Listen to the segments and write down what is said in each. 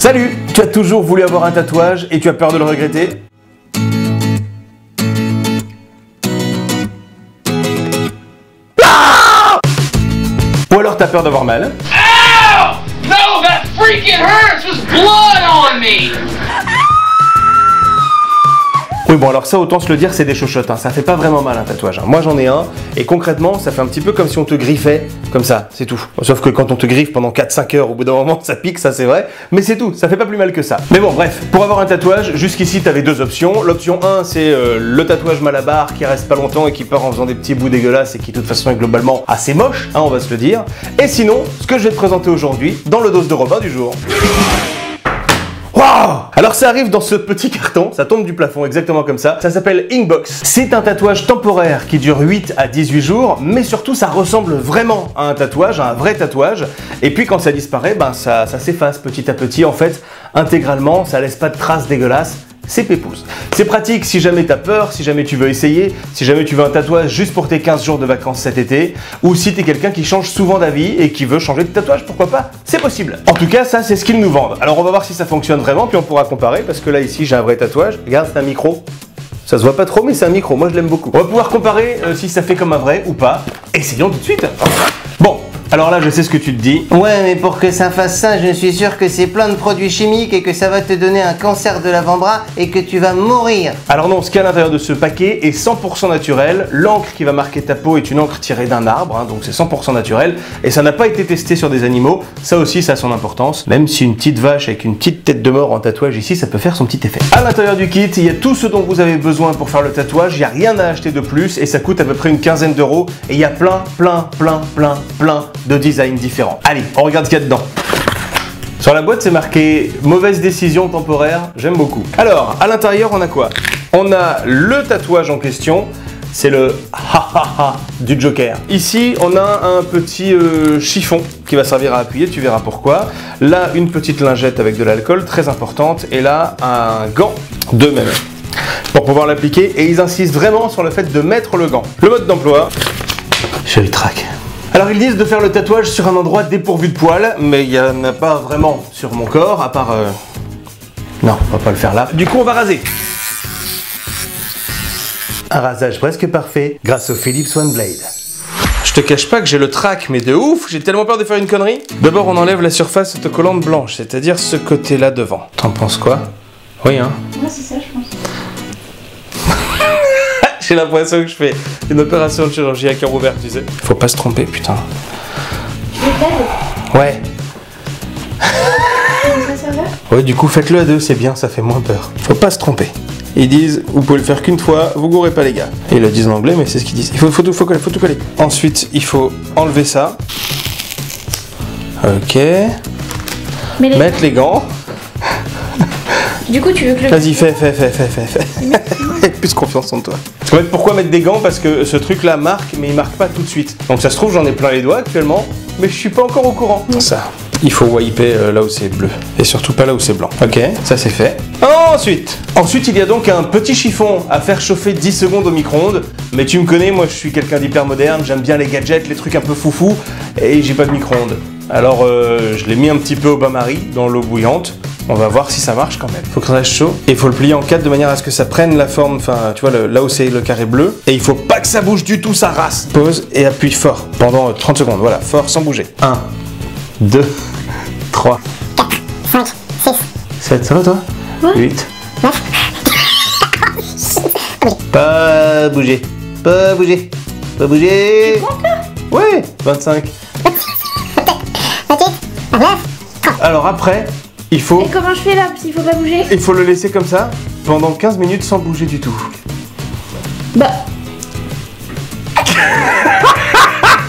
Salut! Tu as toujours voulu avoir un tatouage et tu as peur de le regretter? Ah! Ou alors t'as peur d'avoir mal? Ow! No, that freaking hurts! There's blood on me! Oui, bon, alors ça, autant se le dire, c'est des chochottes, hein. Ça fait pas vraiment mal un tatouage, hein. Moi j'en ai un, et concrètement, ça fait un petit peu comme si on te griffait, comme ça, c'est tout. Sauf que quand on te griffe pendant 4-5 heures, au bout d'un moment, ça pique, ça c'est vrai, mais c'est tout, ça fait pas plus mal que ça. Mais bon, bref, pour avoir un tatouage, jusqu'ici, t'avais deux options. L'option 1, c'est le tatouage malabar qui reste pas longtemps et qui part en faisant des petits bouts dégueulasses et qui, de toute façon, est globalement assez moche, hein, on va se le dire. Et sinon, ce que je vais te présenter aujourd'hui, dans le dos de Robin du jour. Wow! Alors ça arrive dans ce petit carton, ça tombe du plafond exactement comme ça, ça s'appelle Inkbox. C'est un tatouage temporaire qui dure 8 à 18 jours, mais surtout ça ressemble vraiment à un tatouage, à un vrai tatouage, et puis quand ça disparaît, ben ça s'efface petit à petit en fait, intégralement, ça laisse pas de traces dégueulasses. C'est pépouze. C'est pratique si jamais t'as peur, si jamais tu veux essayer, si jamais tu veux un tatouage juste pour tes 15 jours de vacances cet été, ou si t'es quelqu'un qui change souvent d'avis et qui veut changer de tatouage, pourquoi pas? C'est possible. En tout cas, ça c'est ce qu'ils nous vendent. Alors on va voir si ça fonctionne vraiment, puis on pourra comparer, parce que là ici j'ai un vrai tatouage. Regarde, c'est un micro. Ça se voit pas trop, mais c'est un micro, moi je l'aime beaucoup. On va pouvoir comparer si ça fait comme un vrai ou pas. Essayons tout de suite. Bon. Alors là, je sais ce que tu te dis. Ouais, mais pour que ça fasse ça, je suis sûr que c'est plein de produits chimiques et que ça va te donner un cancer de l'avant-bras et que tu vas mourir. Alors non, ce qu'il y a à l'intérieur de ce paquet est 100% naturel. L'encre qui va marquer ta peau est une encre tirée d'un arbre, hein, donc c'est 100% naturel. Et ça n'a pas été testé sur des animaux. Ça aussi, ça a son importance. Même si une petite vache avec une petite tête de mort en tatouage ici, ça peut faire son petit effet. À l'intérieur du kit, il y a tout ce dont vous avez besoin pour faire le tatouage. Il n'y a rien à acheter de plus et ça coûte à peu près une quinzaine d'euros. Et il y a plein de designs différents. Allez, on regarde ce qu'il y a dedans. Sur la boîte, c'est marqué « Mauvaise décision temporaire », j'aime beaucoup. Alors, à l'intérieur, on a quoi? On a le tatouage en question, c'est le ha du Joker. Ici, on a un petit chiffon qui va servir à appuyer, tu verras pourquoi. Là, une petite lingette avec de l'alcool, très importante. Et là, un gant de même pour pouvoir l'appliquer. Et ils insistent vraiment sur le fait de mettre le gant. Le mode d'emploi, je le traque. Alors ils disent de faire le tatouage sur un endroit dépourvu de poils, mais il n'y en a pas vraiment sur mon corps, à part... Non, on va pas le faire là. Du coup, on va raser. Un rasage presque parfait grâce au Philips OneBlade. Je te cache pas que j'ai le trac, mais de ouf, j'ai tellement peur de faire une connerie. D'abord, on enlève la surface autocollante blanche, c'est-à-dire ce côté-là devant. T'en penses quoi? Oui, hein? Ouais, c'est ça, je pense. J'ai l'impression que je fais une opération de chirurgie à cœur ouvert, tu sais. Faut pas se tromper, putain. Tu veux le Ouais. ça va? Ouais, du coup, faites-le à deux, c'est bien, ça fait moins peur. Faut pas se tromper. Ils disent, vous pouvez le faire qu'une fois, vous gourrez pas les gars. Et ils le disent en anglais, mais c'est ce qu'ils disent. Il faut tout coller. Ensuite, il faut enlever ça. Ok. Mettre les gants. Du coup, tu veux que le... Vas-y, fais. Plus confiance en toi. En fait, pourquoi mettre des gants? Parce que ce truc-là marque, mais il marque pas tout de suite. Donc ça se trouve, j'en ai plein les doigts actuellement, mais je suis pas encore au courant. Ça, il faut wiper là où c'est bleu. Et surtout pas là où c'est blanc. Ok, ça c'est fait. Ensuite, il y a donc un petit chiffon à faire chauffer 10 secondes au micro-ondes. Mais tu me connais, moi je suis quelqu'un d'hyper moderne, j'aime bien les gadgets, les trucs un peu foufou, et j'ai pas de micro-ondes. Alors je l'ai mis un petit peu au bain-marie, dans l'eau bouillante. On va voir si ça marche quand même. Faut que ça reste chaud. Et il faut le plier en 4 de manière à ce que ça prenne la forme, enfin, tu vois, là où c'est le carré bleu. Et il faut pas que ça bouge du tout, ça rase. Pose et appuie fort pendant 30 secondes. Voilà, fort sans bouger. 1, 2, 3, 4, 5, 6, 7. Ça va toi? Ouais. 8. 9. Pas bouger. Pas bouger. Pas bouger. Tu comptes là? Ouais, 25. 28, 29. Alors après, il faut... Et comment je fais là, s'il faut pas bouger? Il faut le laisser comme ça pendant 15 minutes sans bouger du tout. Bah...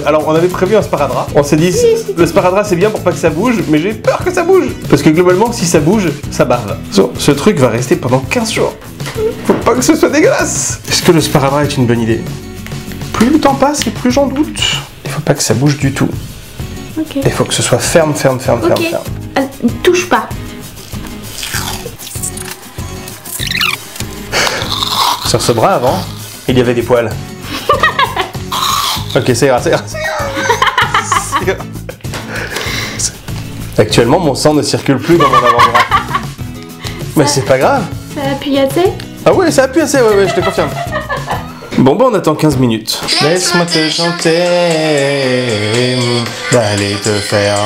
Alors on avait prévu un sparadrap. On s'est dit le sparadrap c'est bien pour pas que ça bouge, mais j'ai peur que ça bouge. Parce que globalement si ça bouge, ça bave. Ce truc va rester pendant 15 jours. Faut pas que ce soit dégueulasse. Est-ce que le sparadrap est une bonne idée? Plus le temps passe et plus j'en doute. Il faut pas que ça bouge du tout. Ok. Il faut que ce soit ferme. Ok. Touche pas. Sur ce bras avant, il y avait des poils. Ok, ça ira. Actuellement, mon sang ne circule plus dans mon avant-bras. Mais c'est pas grave. Ça appuie assez? Ah ouais, ça appuie assez, ouais, je te confirme. Bon, on attend 15 minutes. Laisse-moi te chanter, d'aller te faire.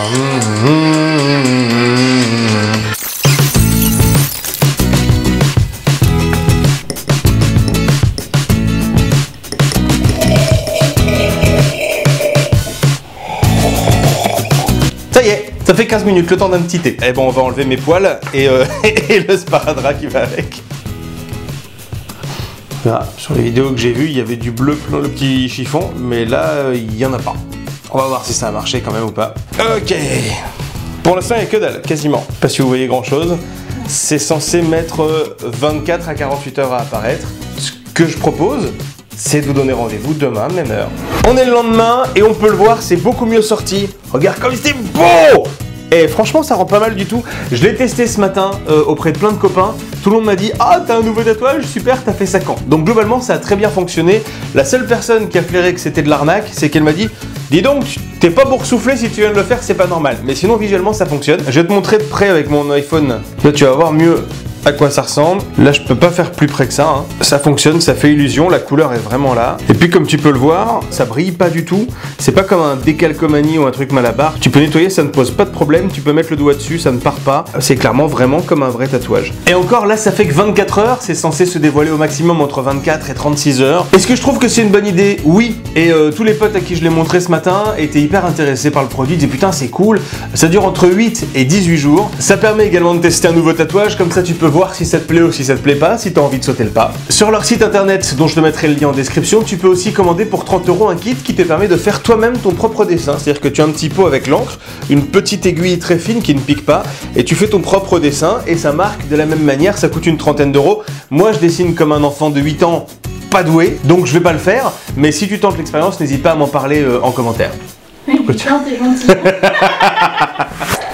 Ça y est, ça fait 15 minutes, le temps d'un petit thé. Eh bon, on va enlever mes poils et le sparadrap qui va avec. Là, sur les vidéos que j'ai vues, il y avait du bleu dans le petit chiffon, mais là, il n'y en a pas. On va voir si ça a marché quand même ou pas. Ok. Pour l'instant, il n'y a que dalle, quasiment. Pas si vous voyez grand chose. C'est censé mettre 24 à 48 heures à apparaître. Ce que je propose, c'est de vous donner rendez-vous demain, même heure. On est le lendemain et on peut le voir, c'est beaucoup mieux sorti. Regarde comme c'est beau! Et franchement, ça rend pas mal du tout. Je l'ai testé ce matin auprès de plein de copains. Tout le monde m'a dit « Ah, t'as un nouveau tatouage, super, t'as fait ça quand ?» Donc globalement, ça a très bien fonctionné. La seule personne qui a flairé que c'était de l'arnaque, c'est qu'elle m'a dit « Dis donc, t'es pas boursouflé si tu viens de le faire, c'est pas normal. » Mais sinon, visuellement, ça fonctionne. Je vais te montrer de près avec mon iPhone. Là, tu vas voir mieux à quoi ça ressemble. Là, je peux pas faire plus près que ça, hein. Ça fonctionne, ça fait illusion, la couleur est vraiment là. Et puis, comme tu peux le voir, ça brille pas du tout. C'est pas comme un décalcomanie ou un truc Malabar. Tu peux nettoyer, ça ne pose pas de problème. Tu peux mettre le doigt dessus, ça ne part pas. C'est clairement vraiment comme un vrai tatouage. Et encore, là, ça fait que 24 heures. C'est censé se dévoiler au maximum entre 24 et 36 heures. Est-ce que je trouve que c'est une bonne idée? Oui. Et tous les potes à qui je l'ai montré ce matin étaient hyper intéressés par le produit. Ils disaient putain, c'est cool. Ça dure entre 8 et 18 jours. Ça permet également de tester un nouveau tatouage. Comme ça, tu peux voir si ça te plaît ou si ça te plaît pas, si tu as envie de sauter le pas. Sur leur site internet, dont je te mettrai le lien en description, tu peux aussi commander pour 30 € un kit qui te permet de faire toi-même ton propre dessin. C'est-à-dire que tu as un petit pot avec l'encre, une petite aiguille très fine qui ne pique pas, et tu fais ton propre dessin, et ça marque de la même manière, ça coûte une trentaine d'euros. Moi, je dessine comme un enfant de 8 ans, pas doué, donc je vais pas le faire, mais si tu tentes l'expérience, n'hésite pas à m'en parler en commentaire. Putain, t'es gentil.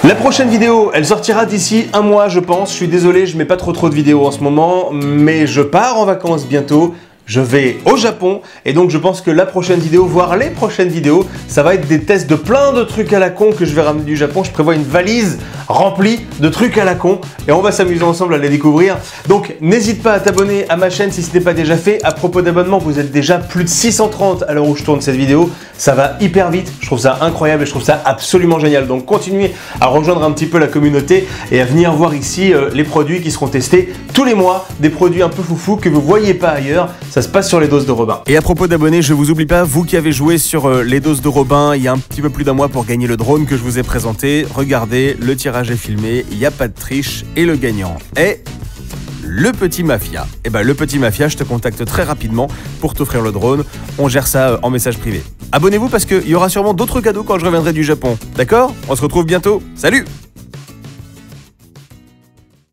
La prochaine vidéo, elle sortira d'ici un mois, je pense. Je suis désolé, je mets pas trop de vidéos en ce moment, mais je pars en vacances bientôt. Je vais au Japon et donc je pense que la prochaine vidéo, voire les prochaines vidéos, ça va être des tests de plein de trucs à la con que je vais ramener du Japon. Je prévois une valise remplie de trucs à la con et on va s'amuser ensemble à les découvrir. Donc n'hésite pas à t'abonner à ma chaîne si ce n'est pas déjà fait. À propos d'abonnement, vous êtes déjà plus de 630 à l'heure où je tourne cette vidéo. Ça va hyper vite, je trouve ça incroyable et je trouve ça absolument génial. Donc continuez à rejoindre un petit peu la communauté et à venir voir ici les produits qui seront testés tous les mois. Des produits un peu foufou que vous voyez pas ailleurs. Ça se passe sur les doses de Robin. Et à propos d'abonnés, je vous oublie pas, vous qui avez joué sur les doses de Robin il y a un petit peu plus d'un mois pour gagner le drone que je vous ai présenté, regardez, le tirage est filmé, il n'y a pas de triche et le gagnant est le petit mafia. Et ben le petit mafia, je te contacte très rapidement pour t'offrir le drone. On gère ça en message privé. Abonnez-vous parce qu'il y aura sûrement d'autres cadeaux quand je reviendrai du Japon. D'accord? On se retrouve bientôt. Salut!